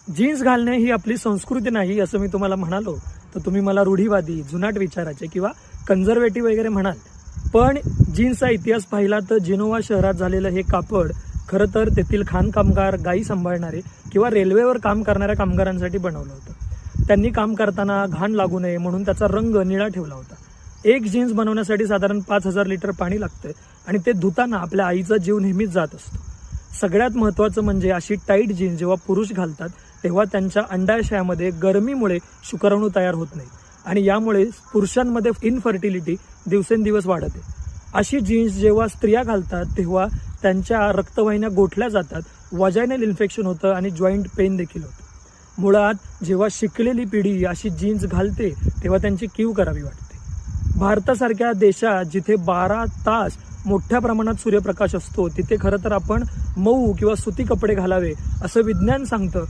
Jeans घालणे ही आपली संस्कृती नाही असं मी तुम्हाला म्हणालो तर तुम्ही मला रूढीवादी, जुनाट विचाराचे किंवा कन्झर्वेटिव्ह वगैरे म्हणाल. पण जीन्सचा इतिहास पाहिला तर जिनोवा शहरात झालेलं हे कापड खरं तर तेथील खाण कामगार, गायी सांभाळणारे किंवा रेल्वेवर काम करणाऱ्या कामगारांसाठी बनवलं होतं. त्यांनी काम करताना घाण लागू नये म्हणून त्याचा रंग निळा ठेवला होता. एक जीन्स बनवण्यासाठी साधारण 5,000 लिटर पाणी लागतं आणि ते धुताना आपल्या आईचा जीव नेहमीच जात असतो. सगळ्यात महत्त्वाचं म्हणजे अशी टाईट जीन्स जेव्हा पुरुष घालतात तेव्हा त्यांच्या अंडाशयामध्ये गरमीमुळे शुक्राणू तयार होत नाही आणि यामुळे पुरुषांमध्ये इनफर्टिलिटी दिवसेंदिवस वाढते. अशी जीन्स जेव्हा स्त्रिया घालतात तेव्हा त्यांच्या रक्तवाहिन्या गोठल्या जातात, वजायनल इन्फेक्शन होतं आणि जॉईंट पेन देखील होतं. मुळात जेव्हा शिकलेली पिढी अशी जीन्स घालते तेव्हा त्यांची कीव करावी वाटते. भारतासारख्या देशात जिथे 12 तास मोठ्या प्रमाणात सूर्यप्रकाश असतो तिथे खरं तर आपण मऊ किंवा सुती कपडे घालावे असं विज्ञान सांगतं.